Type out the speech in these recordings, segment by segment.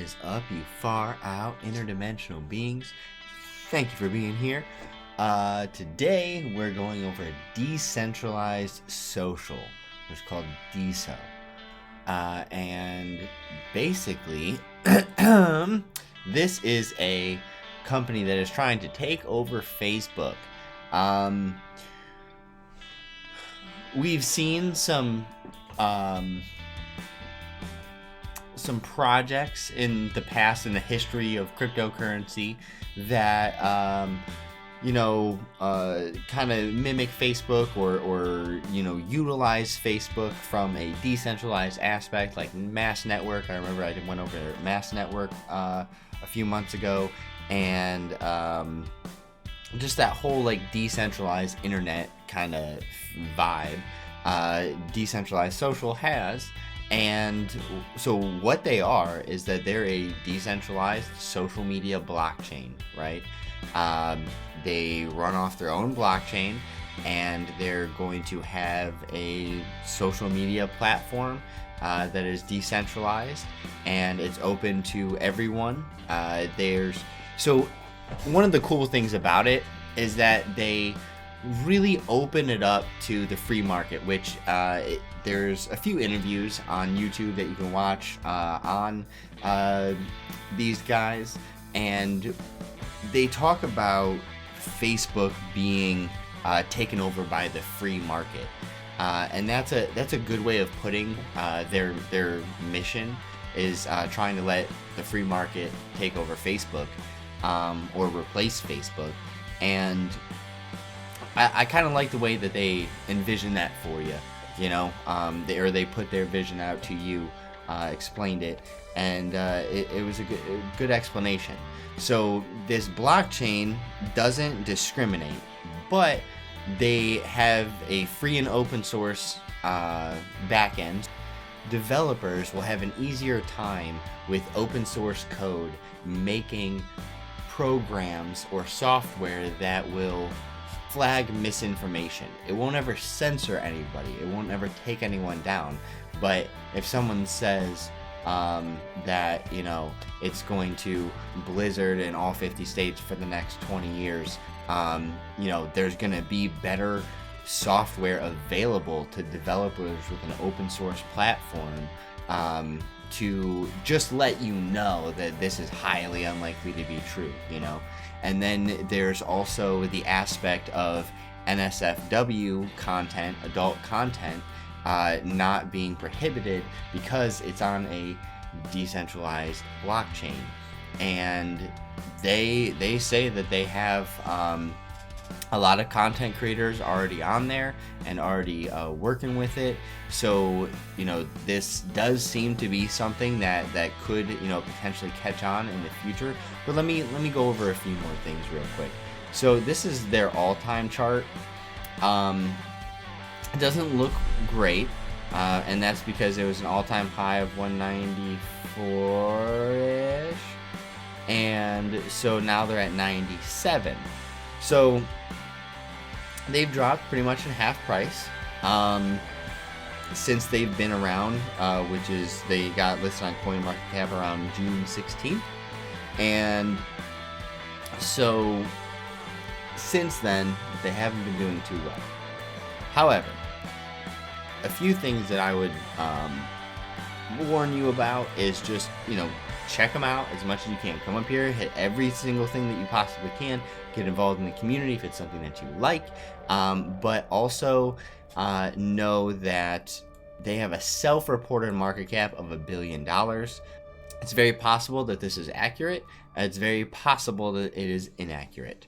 is up, you far out interdimensional beings? Thank you for being here. Today we're going over decentralized social, which is called Deso. And basically, this is a company that is trying to take over Facebook. We've seen some projects in the past in the history of cryptocurrency that kind of mimic Facebook or utilize Facebook from a decentralized aspect, like Mass Network. I remember I went over Mass Network a few months ago, and just that whole like decentralized internet kind of vibe decentralized social has. And so what they are is that they're a decentralized social media blockchain, right? They run off their own blockchain, and they're going to have a social media platform that is decentralized, and it's open to everyone. So one of the cool things about it is that they really open it up to the free market, which there's a few interviews on YouTube that you can watch on these guys, and they talk about Facebook being taken over by the free market, and that's a good way of putting their mission is trying to let the free market take over Facebook or replace Facebook. And I kind of like the way that they envision that for you, they put their vision out to you, explained it, and it was a good explanation. So this blockchain doesn't discriminate, but they have a free and open source backend. Developers will have an easier time with open source code making programs or software that will flag misinformation. It won't ever censor anybody. It won't ever take anyone down. But if someone says that it's going to blizzard in all 50 states for the next 20 years, there's going to be better software available to developers with an open source platform to just let you know that this is highly unlikely to be true, And then there's also the aspect of NSFW content, adult content, not being prohibited because it's on a decentralized blockchain. And they say that they have a lot of content creators already on there and already working with it. So this does seem to be something that could potentially catch on in the future. But let me go over a few more things real quick. So this is their all-time chart. It doesn't look great, and that's because it was an all-time high of 194-ish, and so now they're at 97. So they've dropped pretty much in half price since they've been around, which is they got listed on CoinMarketCap around June 16th. And so since then, they haven't been doing too well. However, a few things that I would warn you about is just, check them out as much as you can. Come up here, hit every single thing that you possibly can. Get involved in the community if it's something that you like. But also know that they have a self-reported market cap of $1 billion. It's very possible that this is accurate. It's very possible that it is inaccurate.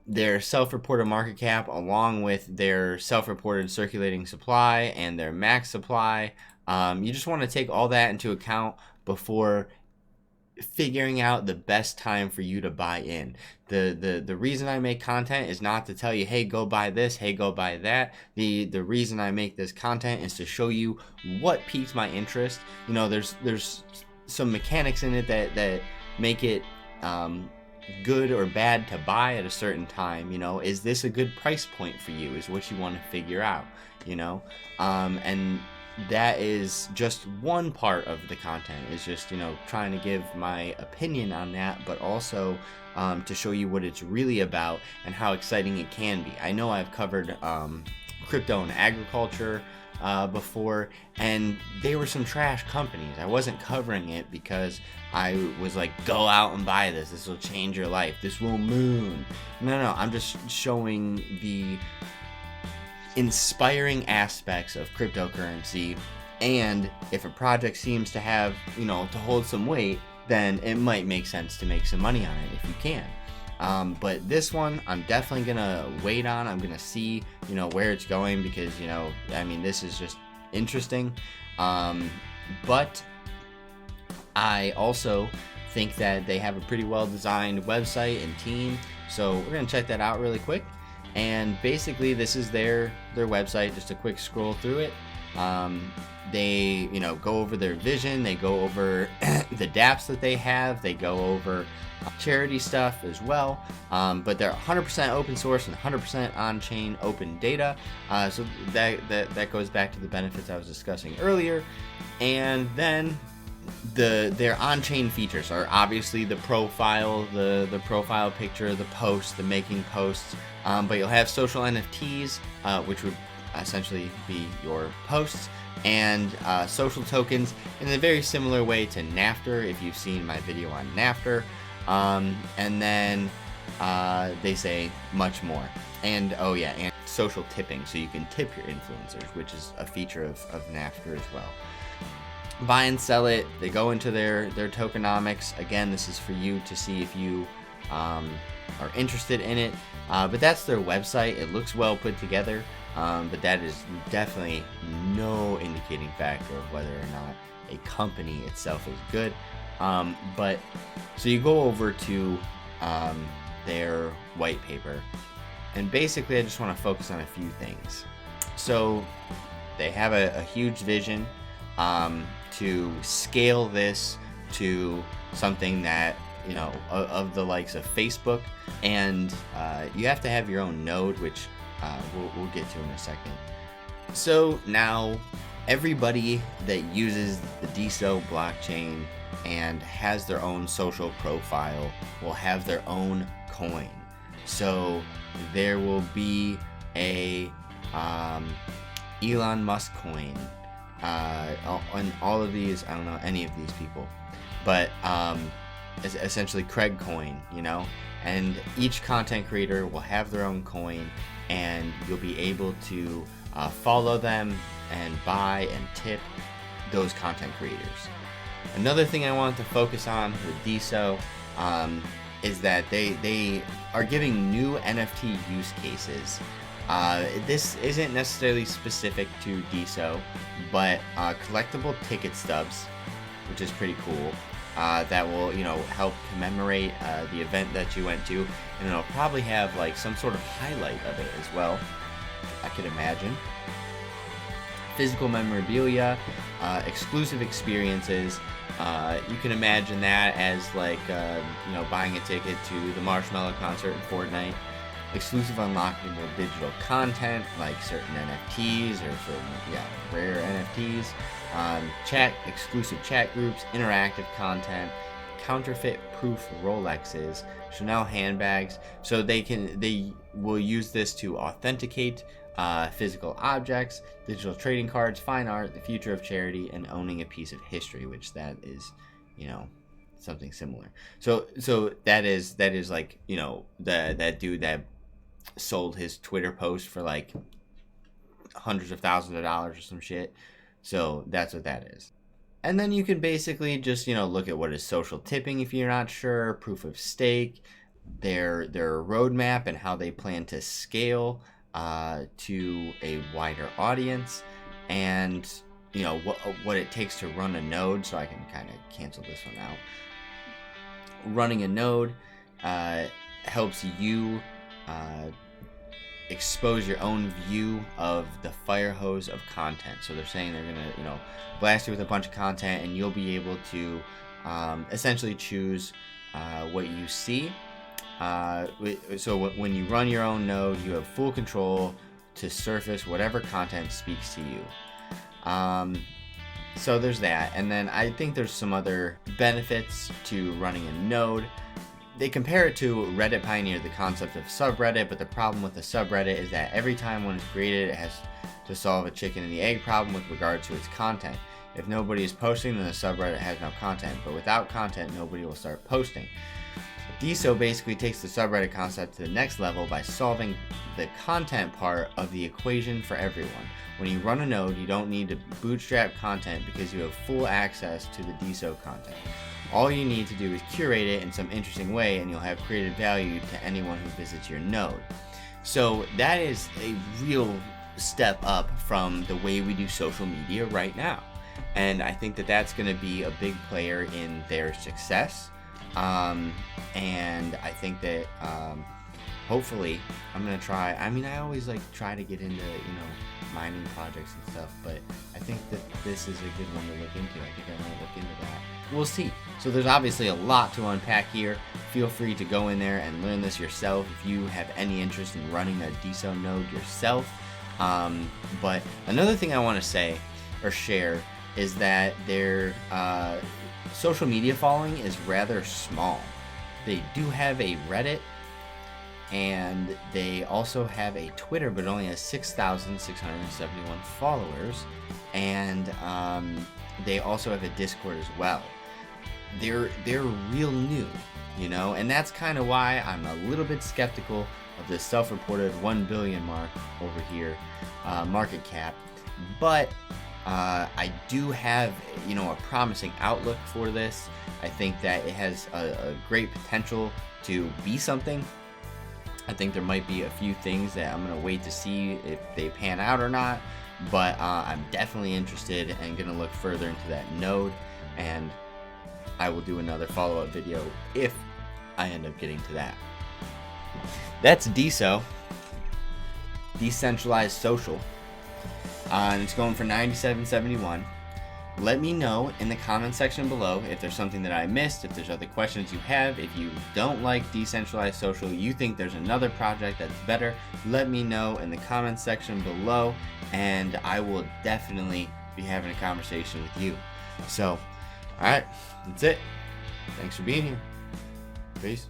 Their self-reported market cap, along with their self-reported circulating supply and their max supply, you just want to take all that into account before figuring out the best time for you to buy in. The reason I make content is not to tell you, hey, go buy this, hey, go buy that. The reason I make this content is to show you what piques my interest. There's some mechanics in it that make it good or bad to buy at a certain time. Is this a good price point for you is what you want to figure out. And that is just one part of the content, is just, trying to give my opinion on that, but also to show you what it's really about and how exciting it can be. I know I've covered crypto and agriculture before, and they were some trash companies. I wasn't covering it because I was like, go out and buy this will change your life, this will moon. No, I'm just showing the inspiring aspects of cryptocurrency, and if a project seems to have, to hold some weight, then it might make sense to make some money on it if you can. But this one, I'm definitely gonna wait on. I'm gonna see, where it's going, because, this is just interesting. But I also think that they have a pretty well designed website and team, so we're gonna check that out really quick. And basically, this is their website. Just a quick scroll through it. They go over their vision. They go over the dApps that they have. They go over charity stuff as well. But they're 100% open source and 100% on-chain open data. So that goes back to the benefits I was discussing earlier. And then their on-chain features are obviously the profile, the profile picture, the posts, the making posts. But you'll have social NFTs, which would essentially be your posts, and social tokens in a very similar way to Nafter, if you've seen my video on Nafter. And then they say much more. And and social tipping, so you can tip your influencers, which is a feature of Nafter as well. Buy and sell it. They go into their tokenomics. Again, this is for you to see if you are interested in it. But that's their website. It looks well put together, but that is definitely no indicating factor of whether or not a company itself is good. But so you go over to their white paper, and basically I just want to focus on a few things. So they have a huge vision to scale this to something that, of the likes of Facebook, and you have to have your own node, which we'll get to in a second. So now everybody that uses the Deso blockchain and has their own social profile will have their own coin. So there will be a Elon Musk coin, and all of these, I don't know any of these people, but is essentially Craig coin, and each content creator will have their own coin, and you'll be able to follow them and buy and tip those content creators. Another thing I wanted to focus on with Deso is that they are giving new NFT use cases. This isn't necessarily specific to Deso, but collectible ticket stubs, which is pretty cool. That will, help commemorate the event that you went to, and it'll probably have like some sort of highlight of it as well, I could imagine. Physical memorabilia, exclusive experiences. You can imagine that as like, buying a ticket to the Marshmello concert in Fortnite. Exclusive unlockable digital content like certain NFTs or certain rare NFTs. Exclusive chat groups, interactive content, counterfeit proof Rolexes, Chanel handbags. So they will use this to authenticate physical objects, digital trading cards, fine art, the future of charity, and owning a piece of history, which that is, something similar. So that is like, that dude that sold his Twitter post for like hundreds of thousands of dollars or some shit. So that's what that is. And then you can basically just, look at what is social tipping if you're not sure, proof of stake, their roadmap and how they plan to scale to a wider audience, and what it takes to run a node. So I can kind of cancel this one out. Running a node helps you expose your own view of the fire hose of content. So they're saying they're gonna blast you with a bunch of content, and you'll be able to essentially choose what you see. So when you run your own node, you have full control to surface whatever content speaks to you. So there's that, and then I think there's some other benefits to running a node. They compare it to Reddit pioneered the concept of subreddit, but the problem with the subreddit is that every time one is created, it has to solve a chicken and the egg problem with regard to its content. If nobody is posting, then the subreddit has no content, but without content, nobody will start posting. Deso basically takes the subreddit concept to the next level by solving the content part of the equation for everyone. When you run a node, you don't need to bootstrap content because you have full access to the Deso content. All you need to do is curate it in some interesting way, and you'll have created value to anyone who visits your node. So that is a real step up from the way we do social media right now. And I think that that's going to be a big player in their success. And I think that hopefully I'm going to try. I mean, I always try to get into, mining projects and stuff, but I think that this is a good one to look into. I think I want to look into that. We'll see. So there's obviously a lot to unpack here. Feel free to go in there and learn this yourself if you have any interest in running a Deso node yourself. But another thing I want to say or share is that their social media following is rather small. They do have a Reddit, and they also have a Twitter, but it only has 6,671 followers, and they also have a Discord as well. They're real new, and that's kind of why I'm a little bit skeptical of the self-reported 1 billion mark over here, market cap. But I do have, a promising outlook for this. I think that it has a great potential to be something. I think there might be a few things that I'm going to wait to see if they pan out or not. But I'm definitely interested and going to look further into that node. And I will do another follow-up video if I end up getting to that. That's Deso, Decentralized Social. And it's going for $97.71. Let me know in the comment section below if there's something that I missed, if there's other questions you have. If you don't like Decentralized Social, you think there's another project that's better, let me know in the comment section below, and I will definitely be having a conversation with you. So, alright, that's it. Thanks for being here. Peace.